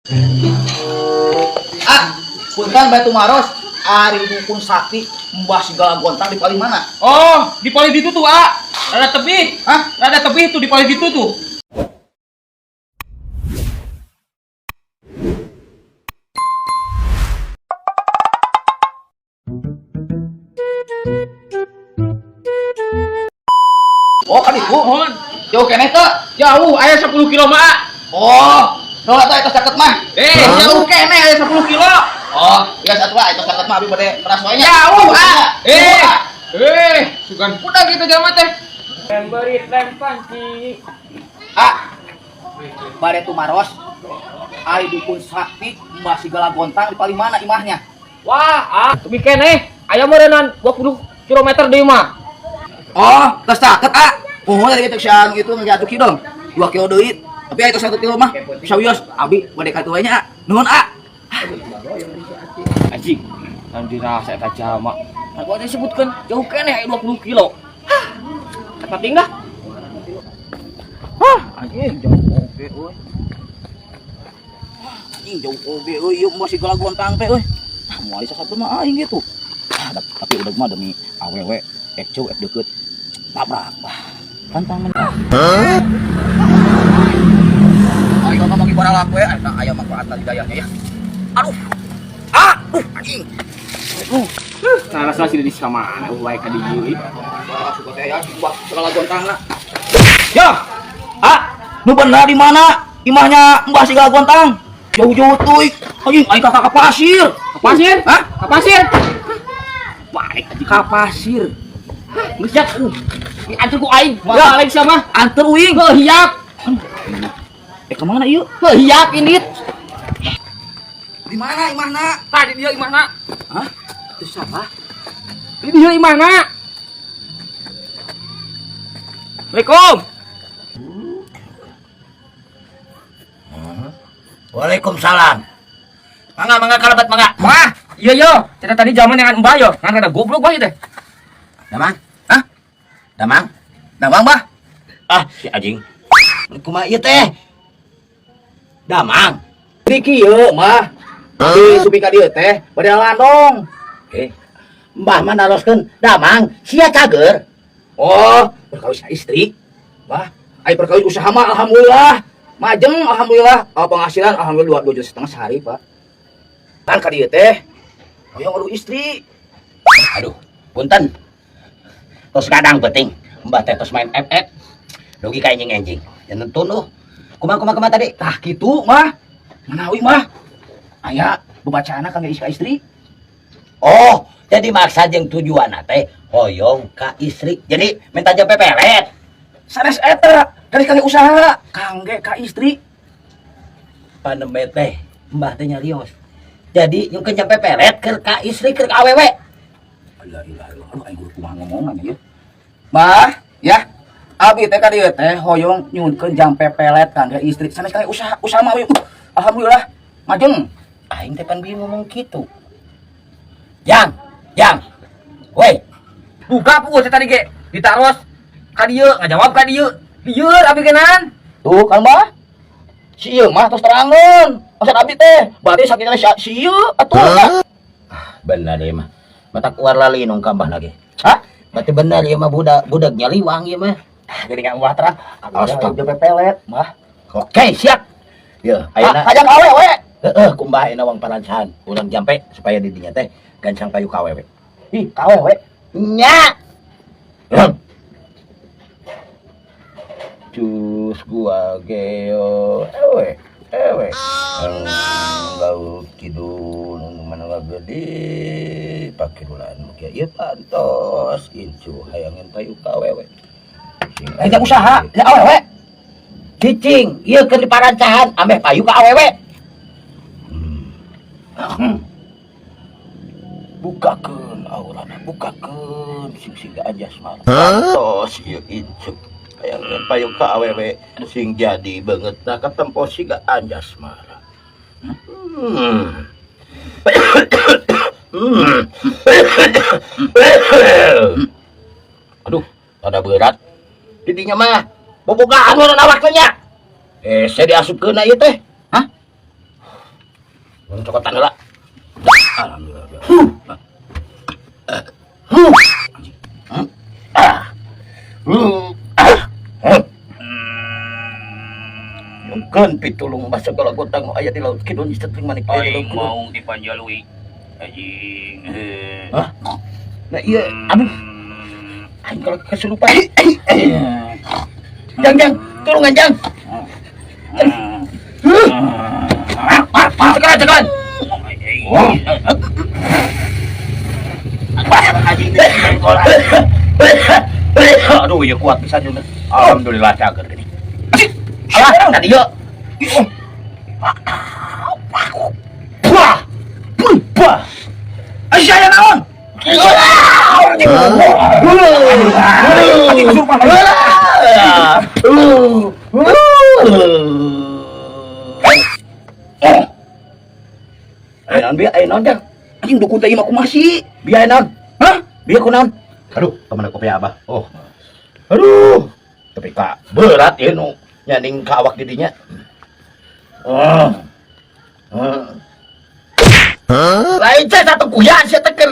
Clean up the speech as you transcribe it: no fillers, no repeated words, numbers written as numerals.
Punten Batu Maros, ari dukun sakti mbah segala gontang di paling mana? Oh, di paling itu tuh, Rada tebih. Hah? Rada tebih tuh di paling itu tuh. Oh, kan itu. Mohon. Jauh kene teh. Jauh, aya 10 kilo mah. Oh, soalnya teh eta caket mah. Jauh kene aya 10 kilo. Oh, biasa satu lah eta caket mah abi bade keras wae nya. Jauh, Eh. Sugan udah gitu jamat teh. Lem panci. Batu Maros, ari dukun sakti mbah segala gontang di paling mana imahnya? Wah, tebih kene. Aya meureunnan 20 kilometer deui mah. Oh, tos caket Pohon dari kita siang itu ngejatuh dong. 2 kilo duit. Tapi itu 1 kilo mah. Sawios abi bade ka tuanya. Nuhun Anjing, kan dirasa eta jalma. Aku ada sebutkan jauh kene aya 20 kilo. Eta tinggal. anjing jauh oge euy. Anjing jauh oge euy, ieu masih segala gontang teh euy. Moal sasatu mah aing gitu. Tapi udah mah demi awewe ceu deukeut. Tabrak. Pantangan. Ayo ngomong ibarat laku ya, aya manfaat hidayahnya ya. Aduh. Anjing. Nah, rasa sih di sama wae ka dieu. Suka teh ya, buat segala gontangna. Ya. Nu bener di mana? Imahnya Mbah Segala Gontang. Jauh-jauh tuh. Anjing, aing ka pasir. Pasir? Ka pasir? Baik aja ka pasir. Geus jak. Antar ku aing. Ya, lain sama. Anter uing. Hiap. Kemana ieu? Hiap ini. Di mana imahna? Tadi dia imahna. Hah? Itu siapa? Di dia imahna. Assalamualaikum. Waalaikumsalam. Mangga kalabat mangga. Wah, iya. Kita tadi zaman dengan Mbah yo. Ngan ada goblok bae teh. Damang? Hah? Damang? Damang, Mbah? Si anjing. Kumaha ieu teh? Damang. Di kieu mah. Di supika dieu teh bade landong. Mbah mah naroskeun damang sia cager. Oh, perkawis istri. Mbah, ai perkawis usaha mah alhamdulillah. Majeng alhamdulillah. Penghasilan alhamdulillah 2,5 juta sehari, Pak. Kan ka dieu teh hoyong adu istri. Aduh, punten. Tos kadang penting. Mbah teh tos main FF. Dugi ka anjing-anjing. Jangan tunuh. Kumaha tadi? Tah kitu mah. Manawi mah. Aya bebacaana kangge istri. Oh, jadi maksud jeung tujuan teh hoyong ka istri. Jadi minta jam pepelet. Sanes eta dari kangge usaha kangge ka istri. Pandeme teh Mbah teh nyarios. Jadi yung kenjam pepelet keur ka istri keur ka awewe. La ilaha illallah, aing kudu kumaha ngomongan ieu. Mbah, ya. Abi teh ka dieu teh hoyong nyunkeun jam pepelet kangge istri. Sanes kangge usaha mah alhamdulillah. Majeng. Aing teh pan ngomong kitu. Yang. Woi, Buka pu tadi ge. Ditaros ka dieu, ngajawab ka dieu. Dieu abi kenan. tuh kan Mbah. Si ieu mah tos terangeun. Maksud abi teh, berarti sakitna si ieu atuh. Bener ieu mah. Mata keluar lali nung kambah lagi. Hah? Berarti bener ieu mah budak nyaliwang ieu mah. Jadi kan Mbah terang. Astaga pepelet, Mbah. Oke, siap. Ya, ayeuna ajak awewe. Heeh, kumbah ayeuna wang parancahan. Urang jampe supaya di dinya teh gancang payu ka awewe. Ih, ka awewe. Nya. Cus gua geo ewe. Gaul kidul mana gede pakai bulan mukia ieu pantos incu hayangin payu ka awewe. Aya usaha, ya awewe. Cicing, ieu keur di parancahan ameh payu ka awewe. Bukakeun aurana, bukakeun sing anjas mah. Tos ieu incuk. Hayang payu ka awewe sing jadi banget na katempo siga anjas mah. Aduh, ada berat. Didinya mah bobogaan mun awak teh nya. Saya diasupkeun ieu teh. Hah? Cokotan heula. Alhamdulillah. Kan pitulung basa kalau gotang aya di laut kidul setring manik Aing mau dipanjalui. Anjing. Hah? Nah iya, aduh. Aing kalau kesurupan. Jang, tulungan Jang. Cekan. Aduh, ya kuat bisa juga. Alhamdulillah cager gini. Alah, tadi yuk. Bah. Asyaya naon? Ayo non Jang. Anjing duku teh imah kumasi. Biaya non. Hah? Biaya kunaon? Aduh, temen aku piye Abah. Oh. Aduh. Tapi kak berat ya nu nyaning ka awak didinya. Lain saya satu kuya saya teker.